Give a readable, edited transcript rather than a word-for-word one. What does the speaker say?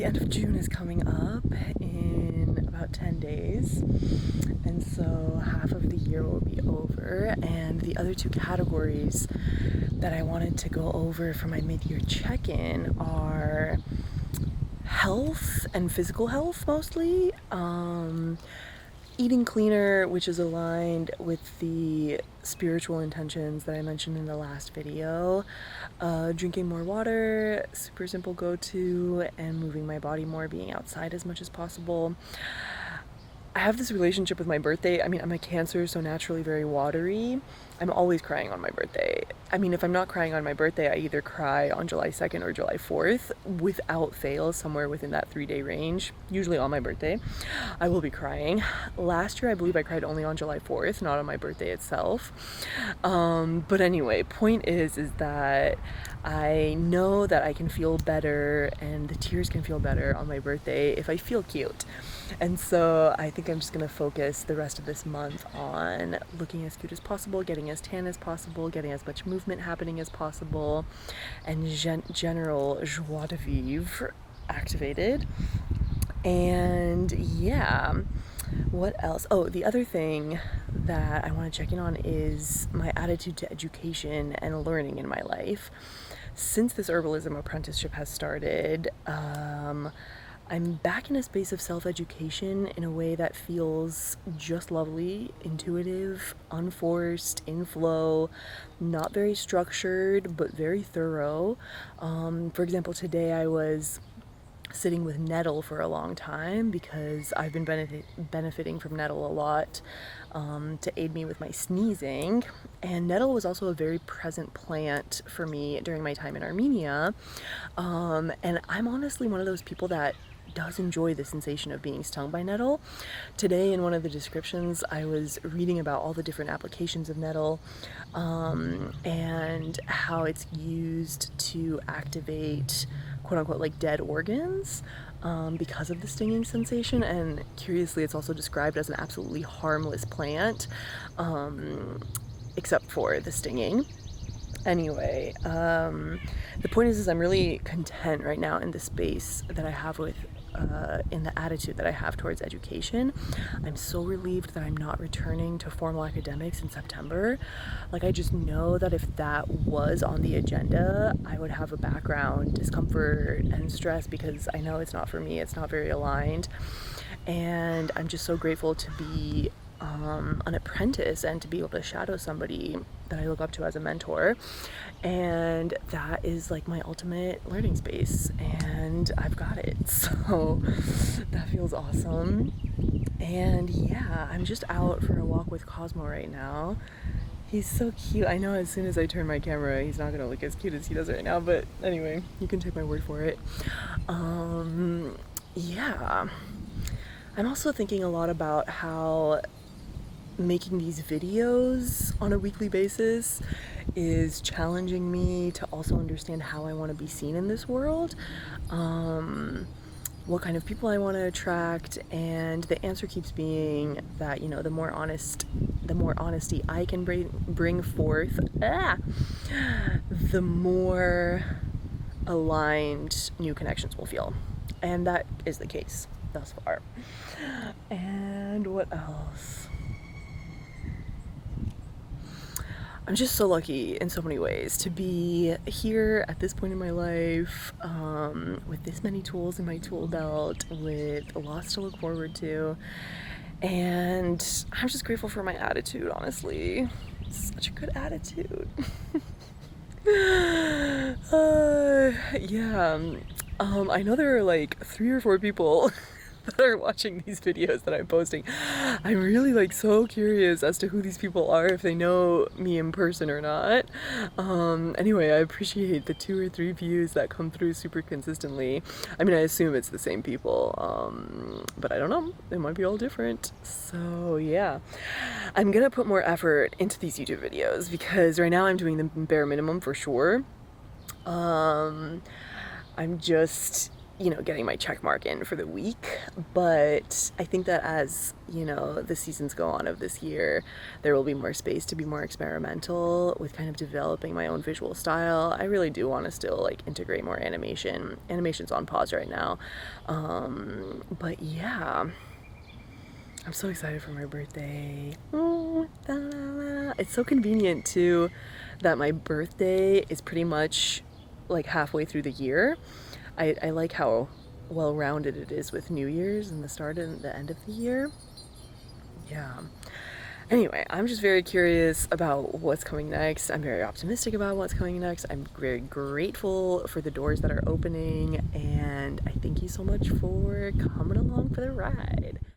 The end of June is coming up in about 10 days, and so half of the year will be over, and the other two categories that I wanted to go over for my mid-year check-in are health and physical health mostly, eating cleaner, which is aligned with the spiritual intentions that I mentioned in the last video, drinking more water, super simple go-to, and moving my body more, being outside as much as possible. I have this relationship with my birthday. I mean, I'm a Cancer, so naturally very watery. I'm always crying on my birthday. I mean, if I'm not crying on my birthday, I either cry on July 2nd or July 4th, without fail, somewhere within that 3-day range, usually on my birthday. I will be crying. Last year, I believe I cried only on July 4th, not on my birthday itself. But anyway, point is that I know that I can feel better and the tears can feel better on my birthday if I feel cute. And so I think I'm just gonna focus the rest of this month on looking as cute as possible, getting as tan as possible, getting as much movement happening as possible, and general joie de vivre activated. And yeah, what else? Oh, the other thing that I want to check in on is my attitude to education and learning in my life. Since this herbalism apprenticeship has started, I'm back in a space of self-education in a way that feels just lovely, intuitive, unforced, in flow, not very structured, but very thorough. For example, today I was sitting with nettle for a long time because I've been benefiting from nettle a lot to aid me with my sneezing. And nettle was also a very present plant for me during my time in Armenia. And I'm honestly one of those people that does enjoy the sensation of being stung by nettle. Today in one of the descriptions I was reading about all the different applications of nettle and how it's used to activate quote unquote like dead organs because of the stinging sensation, and curiously it's also described as an absolutely harmless plant except for the stinging. Anyway, the point is I'm really content right now in the space that I have with in the attitude that I have towards education. I'm so relieved that I'm not returning to formal academics in September. Like, I just know that if that was on the agenda, I would have a background discomfort and stress because I know it's not for me, it's not very aligned. And I'm just so grateful to be an apprentice and to be able to shadow somebody that I look up to as a mentor, and that is like my ultimate learning space, and I've got it, so that feels awesome. And yeah, I'm just out for a walk with Cosmo right now. He's so cute. I know as soon as I turn my camera he's not gonna look as cute as he does right now, but anyway, you can take my word for it. Yeah, I'm also thinking a lot about how making these videos on a weekly basis is challenging me to also understand how I want to be seen in this world, what kind of people I want to attract, and the answer keeps being that, you know, the more honesty I can bring forth, the more aligned new connections will feel, and that is the case thus far. And what else? I'm just so lucky in so many ways to be here at this point in my life, with this many tools in my tool belt, with lots to look forward to, and I'm just grateful for my attitude, honestly. It's such a good attitude. Yeah, I know there are like 3 or 4 people that are watching these videos that I'm posting. I'm really like so curious as to who these people are, if they know me in person or not. Anyway, I appreciate the 2 or 3 views that come through super consistently. I mean, I assume it's the same people, but I don't know, it might be all different. So yeah, I'm gonna put more effort into these YouTube videos because right now I'm doing the bare minimum for sure. I'm just, you know, getting my check mark in for the week. But I think that as, you know, the seasons go on of this year, there will be more space to be more experimental with kind of developing my own visual style. I really do want to still like integrate more animation. Animation's on pause right now. But yeah, I'm so excited for my birthday. It's so convenient too that my birthday is pretty much like halfway through the year. I like how well-rounded it is with New Year's and the start and the end of the year. Yeah. Anyway, I'm just very curious about what's coming next. I'm very optimistic about what's coming next. I'm very grateful for the doors that are opening, and I thank you so much for coming along for the ride.